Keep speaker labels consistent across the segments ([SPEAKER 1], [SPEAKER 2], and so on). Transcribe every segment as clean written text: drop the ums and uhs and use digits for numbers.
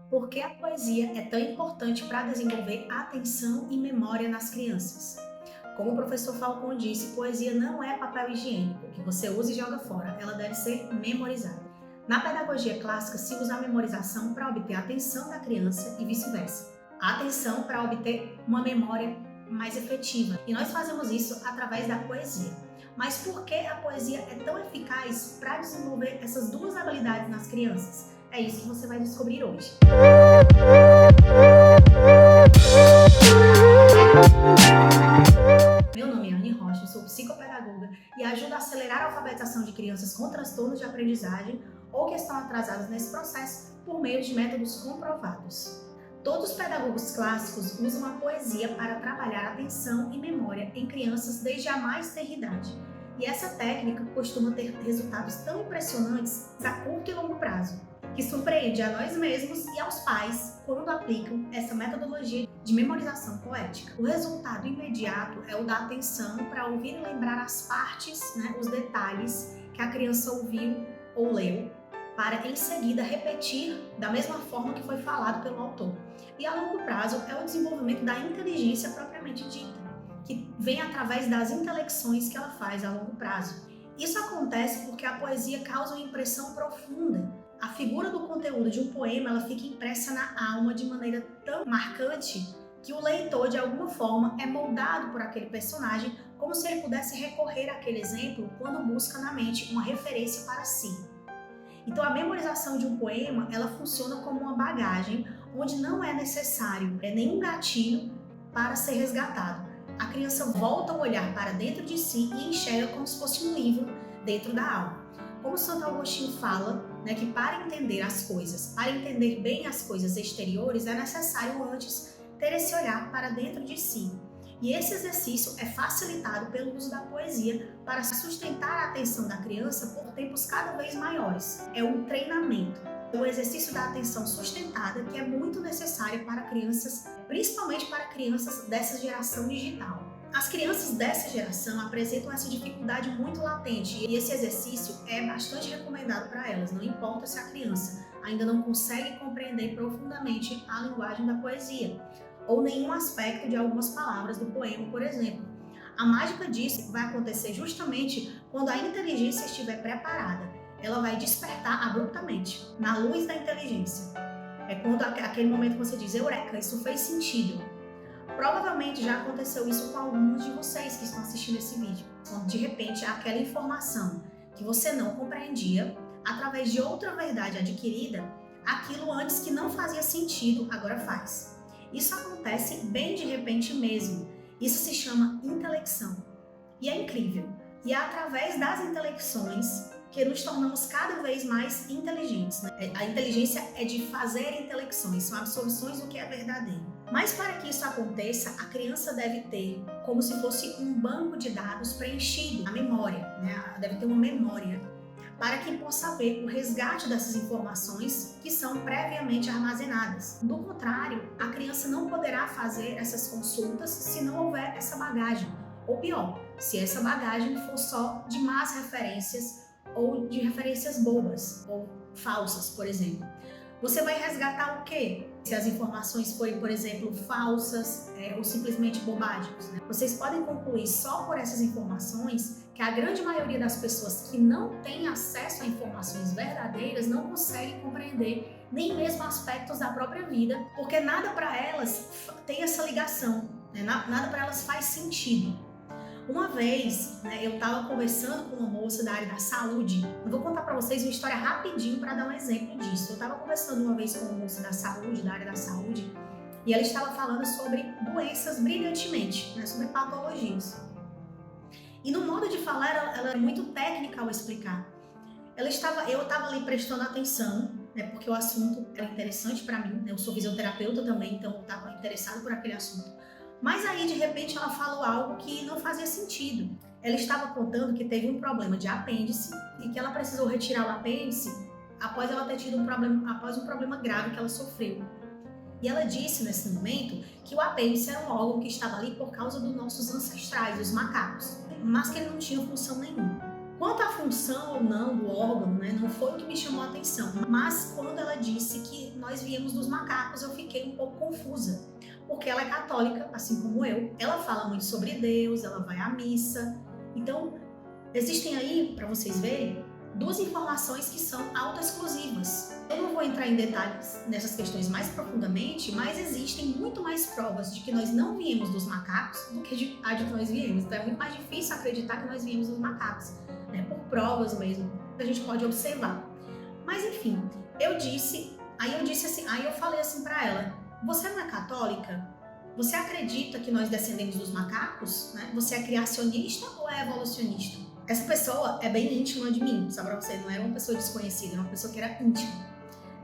[SPEAKER 1] Por que a poesia é tão importante para desenvolver atenção e memória nas crianças? Como o professor Falcão disse, poesia não é papel higiênico, que você usa e joga fora, ela deve ser memorizada. Na pedagogia clássica, se usa a memorização para obter a atenção da criança e vice-versa. A atenção para obter uma memória mais efetiva. E nós fazemos isso através da poesia. Mas por que a poesia é tão eficaz para desenvolver essas duas habilidades nas crianças? É isso que você vai descobrir hoje. Meu nome é Anne Rocha, eu sou psicopedagoga e ajudo a acelerar a alfabetização de crianças com transtornos de aprendizagem ou que estão atrasadas nesse processo por meio de métodos comprovados. Todos os pedagogos clássicos usam a poesia para trabalhar a atenção e memória em crianças desde a mais tenra idade. E essa técnica costuma ter resultados tão impressionantes a curto e longo prazo, que surpreende a nós mesmos e aos pais quando aplicam essa metodologia de memorização poética. O resultado imediato é o da atenção para ouvir e lembrar as partes, os detalhes que a criança ouviu ou leu, para em seguida repetir da mesma forma que foi falado pelo autor. E a longo prazo é o desenvolvimento da inteligência propriamente dita, que vem através das intelecções que ela faz a longo prazo. Isso acontece porque a poesia causa uma impressão profunda. A figura do conteúdo de um poema ela fica impressa na alma de maneira tão marcante que o leitor, de alguma forma, é moldado por aquele personagem, como se ele pudesse recorrer àquele exemplo quando busca na mente uma referência para si. Então, a memorização de um poema, ela funciona como uma bagagem onde não é necessário nenhum gatilho para ser resgatado. A criança volta o olhar para dentro de si e enxerga como se fosse um livro dentro da alma. Como Santo Agostinho fala, que para entender as coisas, para entender bem as coisas exteriores, é necessário antes ter esse olhar para dentro de si. E esse exercício é facilitado pelo uso da poesia para sustentar a atenção da criança por tempos cada vez maiores. É um treinamento. O exercício da atenção sustentada que é muito necessário para crianças, principalmente para crianças dessa geração digital. As crianças dessa geração apresentam essa dificuldade muito latente e esse exercício é bastante recomendado para elas, não importa se a criança ainda não consegue compreender profundamente a linguagem da poesia ou nenhum aspecto de algumas palavras do poema, por exemplo. A mágica disso vai acontecer justamente quando a inteligência estiver preparada. Ela vai despertar abruptamente, na luz da inteligência. É quando aquele momento que você diz, eureka, isso fez sentido. Provavelmente já aconteceu isso com alguns de vocês que estão assistindo esse vídeo. Quando de repente aquela informação que você não compreendia, através de outra verdade adquirida, aquilo antes que não fazia sentido, agora faz. Isso acontece bem de repente mesmo. Isso se chama intelecção. E é incrível. E é através das intelecções que nos tornamos cada vez mais inteligentes. A inteligência é de fazer intelecções, são absorções do que é verdadeiro. Mas para que isso aconteça, a criança deve ter como se fosse um banco de dados preenchido, a memória, deve ter uma memória, para que possa haver o resgate dessas informações que são previamente armazenadas. Do contrário, a criança não poderá fazer essas consultas se não houver essa bagagem. Ou pior, se essa bagagem for só de más referências ou de referências bobas ou falsas, por exemplo. Você vai resgatar o quê? Se as informações forem, por exemplo, falsas ou simplesmente bobagens. Vocês podem concluir só por essas informações que a grande maioria das pessoas que não têm acesso a informações verdadeiras não conseguem compreender nem mesmo aspectos da própria vida, porque nada para elas tem essa ligação, nada para elas faz sentido. Uma vez, eu estava conversando com uma moça da área da saúde. Eu vou contar para vocês uma história rapidinho para dar um exemplo disso. Eu estava conversando uma vez com uma moça da saúde, da área da saúde, e ela estava falando sobre doenças brilhantemente, sobre patologias. E no modo de falar, ela é muito técnica ao explicar. Eu estava ali prestando atenção, porque o assunto era interessante para mim. Eu sou fisioterapeuta também, então eu estava interessado por aquele assunto. Mas aí, de repente, ela falou algo que não fazia sentido. Ela estava contando que teve um problema de apêndice e que ela precisou retirar o apêndice após ela ter tido após um problema grave que ela sofreu. E ela disse nesse momento que o apêndice era um órgão que estava ali por causa dos nossos ancestrais, os macacos, mas que ele não tinha função nenhuma. Quanto à função ou não do órgão, né, não foi o que me chamou a atenção, mas quando ela disse que nós viemos dos macacos, eu fiquei um pouco confusa, porque ela é católica, assim como eu, ela fala muito sobre Deus, ela vai à missa, então existem aí, para vocês verem, duas informações que são autoexclusivas. Eu não vou entrar em detalhes nessas questões mais profundamente, mas existem muito mais provas de que nós não viemos dos macacos do que de que nós viemos. Então é muito mais difícil acreditar que nós viemos dos macacos, né? Por provas mesmo, que a gente pode observar. Mas enfim, aí eu falei assim para ela: você não é católica? Você acredita que nós descendemos dos macacos? Né? Você é criacionista ou é evolucionista? Essa pessoa é bem íntima de mim, só pra você, não era uma pessoa desconhecida, era uma pessoa que era íntima.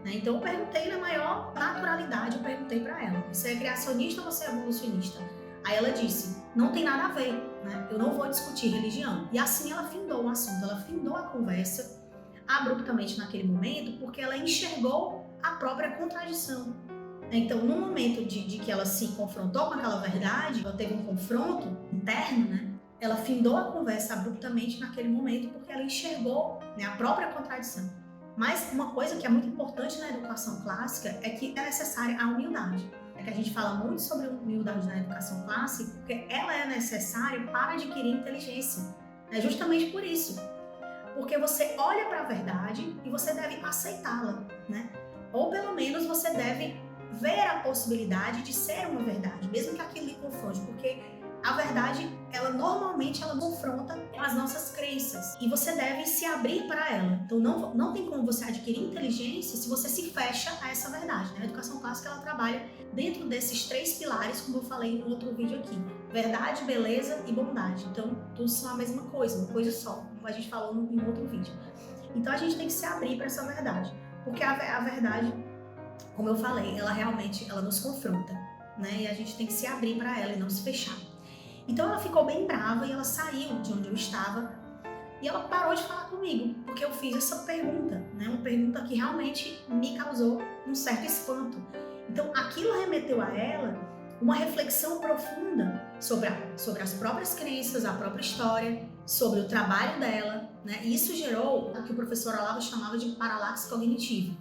[SPEAKER 1] Né? Então eu perguntei na maior naturalidade, eu perguntei pra ela: você é criacionista ou você é evolucionista? Aí ela disse: não tem nada a ver, né? Eu não vou discutir religião. E assim ela findou o assunto, ela findou a conversa abruptamente naquele momento, porque ela enxergou a própria contradição. Então, no momento de que ela se confrontou com aquela verdade, ela teve um confronto interno, né? Ela findou a conversa abruptamente naquele momento porque ela enxergou, né, a própria contradição. Mas uma coisa que é muito importante na educação clássica é que é necessária a humildade. É que a gente fala muito sobre humildade na educação clássica porque ela é necessária para adquirir inteligência. É justamente por isso. Porque você olha para a verdade e você deve aceitá-la, né? Ou pelo menos você deve ver a possibilidade de ser uma verdade, mesmo que aquilo lhe confronte, porque a verdade, ela normalmente confronta com as nossas crenças e você deve se abrir para ela. Então não tem como você adquirir inteligência se você se fecha a essa verdade. Né? A educação clássica, ela trabalha dentro desses 3 pilares, como eu falei no outro vídeo aqui: verdade, beleza e bondade. Então todos são a mesma coisa, uma coisa só, como a gente falou em outro vídeo. Então a gente tem que se abrir para essa verdade, porque a verdade, como eu falei, ela realmente nos confronta, né? E a gente tem que se abrir para ela e não se fechar. Então ela ficou bem brava e ela saiu de onde eu estava e ela parou de falar comigo, porque eu fiz essa pergunta, né? Uma pergunta que realmente me causou um certo espanto. Então aquilo remeteu a ela uma reflexão profunda sobre as próprias crenças, a própria história, sobre o trabalho dela, né? E isso gerou o que o professor Olavo chamava de paralaxe cognitivo.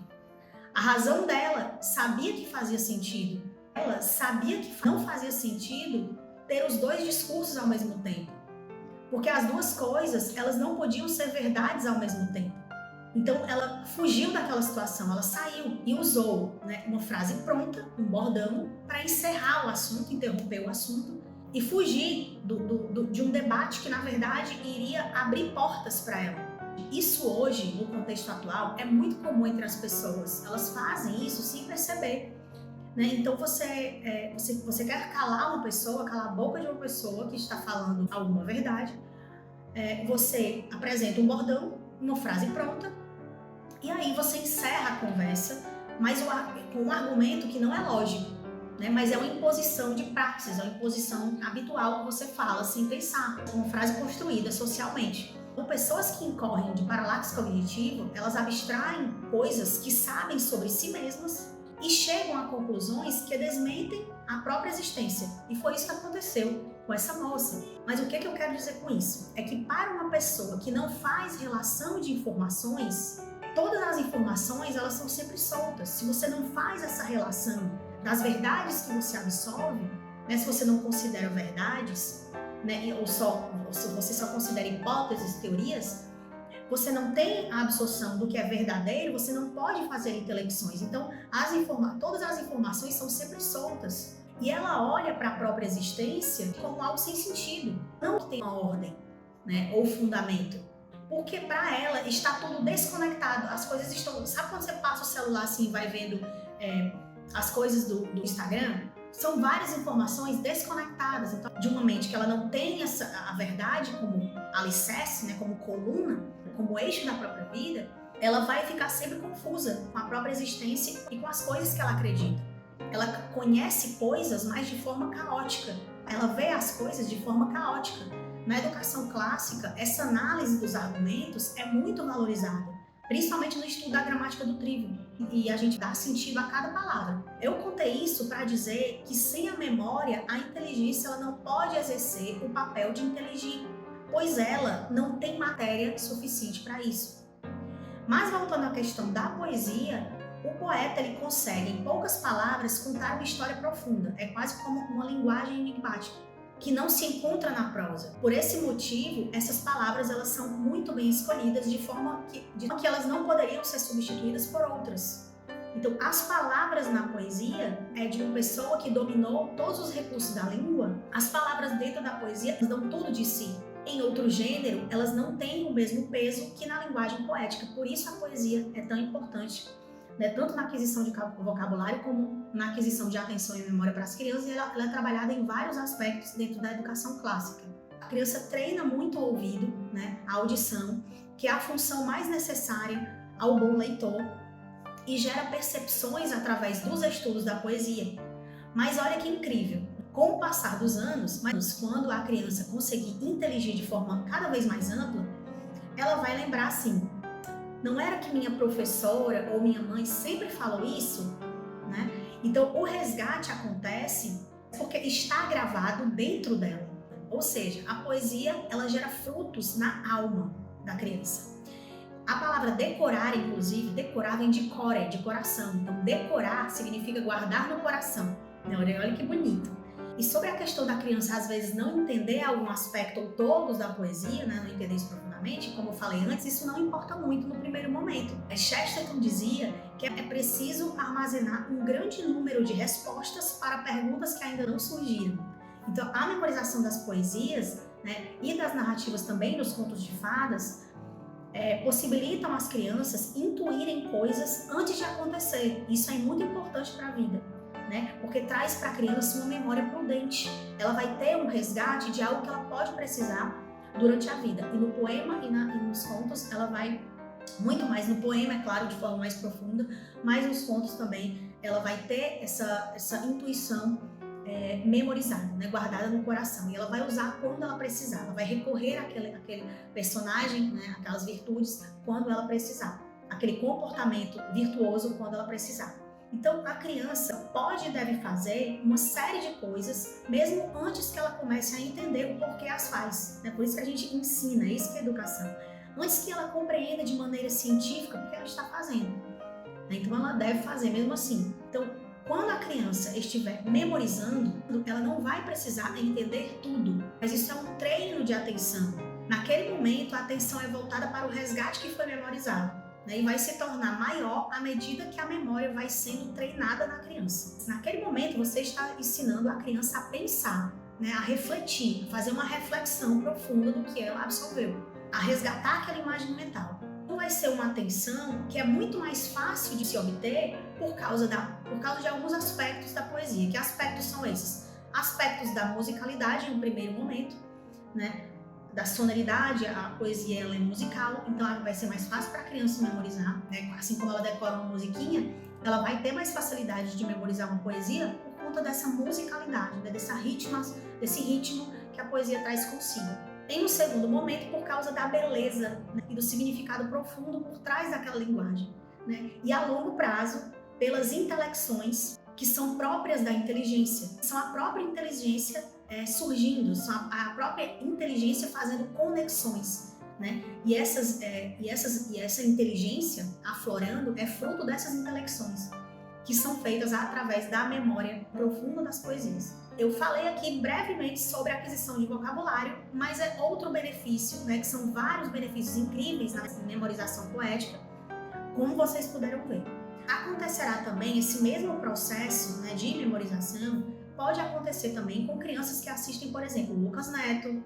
[SPEAKER 1] A razão dela sabia que fazia sentido, ela sabia que não fazia sentido ter os 2 discursos ao mesmo tempo, porque as 2 coisas, elas não podiam ser verdades ao mesmo tempo. Então ela fugiu daquela situação, ela saiu e usou, né, uma frase pronta, um bordão, para encerrar o assunto, interromper o assunto e fugir de um debate que na verdade iria abrir portas para ela. Isso hoje, no contexto atual, é muito comum entre as pessoas, elas fazem isso sem perceber. Né? Então você quer calar uma pessoa, calar a boca de uma pessoa que está falando alguma verdade, você apresenta um bordão, uma frase pronta, e aí você encerra a conversa, mas com um argumento que não é lógico, né? Mas é uma imposição de praxis, é uma imposição habitual que você fala sem pensar, uma frase construída socialmente. Então, pessoas que incorrem de paralaxe cognitivo, elas abstraem coisas que sabem sobre si mesmas e chegam a conclusões que desmentem a própria existência. E foi isso que aconteceu com essa moça. Mas o que eu quero dizer com isso? É que para uma pessoa que não faz relação de informações, todas as informações, elas são sempre soltas. Se você não faz essa relação das verdades que você absorve, né, se você não considera verdades, né, ou se você só considera hipóteses, teorias, você não tem a absorção do que é verdadeiro, você não pode fazer intelecções. Então, todas as informações são sempre soltas. E ela olha para a própria existência como algo sem sentido, não que tem uma ordem, né, ou fundamento. Porque para ela está tudo desconectado, as coisas estão... Sabe quando você passa o celular assim e vai vendo as coisas do Instagram? São várias informações desconectadas. Então, de uma mente que ela não tem a verdade como alicerce, né, como coluna, como eixo da própria vida, ela vai ficar sempre confusa com a própria existência e com as coisas que ela acredita. Ela conhece coisas, mas de forma caótica. Ela vê as coisas de forma caótica. Na educação clássica, essa análise dos argumentos é muito valorizada, principalmente no estudo da gramática do Trivium, e a gente dá sentido a cada palavra. Eu contei isso para dizer que sem a memória, a inteligência ela não pode exercer o papel de inteligir. pois ela não tem matéria suficiente para isso. Mas voltando à questão da poesia, o poeta ele consegue, em poucas palavras, contar uma história profunda. É quase como uma linguagem enigmática, que não se encontra na prosa. Por esse motivo, essas palavras elas são muito bem escolhidas de forma que elas não poderiam ser substituídas por outras. Então, as palavras na poesia é de uma pessoa que dominou todos os recursos da língua. As palavras dentro da poesia dão tudo de si. Em outro gênero, elas não têm o mesmo peso que na linguagem poética. Por isso a poesia é tão importante, né? Tanto na aquisição de vocabulário como na aquisição de atenção e memória para as crianças. E ela é trabalhada em vários aspectos dentro da educação clássica. A criança treina muito o ouvido, né? A audição, que é a função mais necessária ao bom leitor, e gera percepções através dos estudos da poesia. Mas olha que incrível, com o passar dos anos, quando a criança conseguir inteligir de forma cada vez mais ampla, ela vai lembrar assim, não era que minha professora ou minha mãe sempre falou isso, né? Então o resgate acontece porque está gravado dentro dela. Ou seja, a poesia ela gera frutos na alma da criança. A palavra decorar, inclusive, decorar vem de core, de coração. Então, decorar significa guardar no coração. Olha que bonito. E sobre a questão da criança, às vezes, não entender algum aspecto ou todos da poesia, né, não entender isso profundamente, como eu falei antes, isso não importa muito no primeiro momento. Chesterton dizia que é preciso armazenar um grande número de respostas para perguntas que ainda não surgiram. Então, a memorização das poesias, né, e das narrativas também, dos contos de fadas, possibilitam as crianças intuírem coisas antes de acontecer. Isso é muito importante para a vida, né? Porque traz para a criança uma memória prudente. Ela vai ter um resgate de algo que ela pode precisar durante a vida. E no poema e nos contos, ela vai muito mais no poema, é claro, de forma mais profunda, mas nos contos também ela vai ter essa intuição memorizada, né, guardada no coração, e ela vai usar quando ela precisar, ela vai recorrer àquele personagem, né, aquelas virtudes quando ela precisar, aquele comportamento virtuoso quando ela precisar. Então a criança pode e deve fazer uma série de coisas mesmo antes que ela comece a entender o porquê as faz, né? Por isso que a gente ensina, isso que é educação, antes que ela compreenda de maneira científica o que ela está fazendo, né? Então ela deve fazer mesmo assim. Então, quando a criança estiver memorizando, ela não vai precisar entender tudo, mas isso é um treino de atenção. Naquele momento, a atenção é voltada para o resgate que foi memorizado, né? E vai se tornar maior à medida que a memória vai sendo treinada na criança. Naquele momento, você está ensinando a criança a pensar, né? A refletir, a fazer uma reflexão profunda do que ela absorveu, a resgatar aquela imagem mental. Vai ser uma atenção que é muito mais fácil de se obter por causa de alguns aspectos da poesia. Que aspectos são esses? Aspectos da musicalidade, em um primeiro momento, né? Da sonoridade, a poesia ela é musical, então ela vai ser mais fácil para a criança memorizar, né? Assim como ela decora uma musiquinha, ela vai ter mais facilidade de memorizar uma poesia por conta dessa musicalidade, né? Desse ritmo que a poesia traz consigo. Em um segundo momento, por causa da beleza, né, e do significado profundo por trás daquela linguagem, né? E a longo prazo, pelas intelecções que são próprias da inteligência. São a própria inteligência surgindo, são a própria inteligência fazendo conexões, né? E essa inteligência aflorando é fruto dessas intelecções que são feitas através da memória profunda das poesias. Eu falei aqui brevemente sobre a aquisição de vocabulário, mas é outro benefício, né, que são vários benefícios incríveis na memorização poética, como vocês puderam ver. Acontecerá também esse mesmo processo, né, de memorização, pode acontecer também com crianças que assistem, por exemplo, Lucas Neto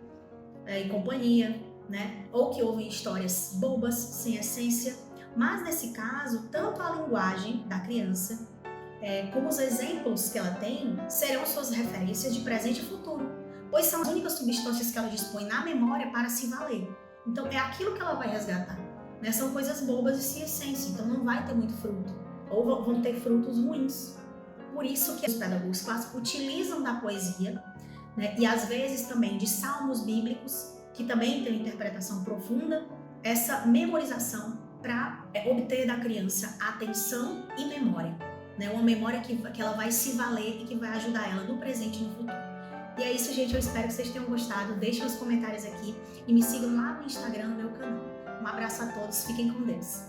[SPEAKER 1] e companhia, né, ou que ouvem histórias bobas, sem essência, mas nesse caso, tanto a linguagem da criança como os exemplos que ela tem serão suas referências de presente e futuro, pois são as únicas substâncias que ela dispõe na memória para se valer. Então é aquilo que ela vai resgatar, né? São coisas bobas e sem essência, então não vai ter muito fruto, ou vão ter frutos ruins. Por isso que os pedagogos clássicos utilizam da poesia, né? E às vezes também de salmos bíblicos, que também tem interpretação profunda, essa memorização para obter da criança atenção e memória. Né, uma memória que ela vai se valer e que vai ajudar ela no presente e no futuro. E é isso, gente. Eu espero que vocês tenham gostado. Deixem os comentários aqui e me sigam lá no Instagram, no meu canal. Um abraço a todos. Fiquem com Deus.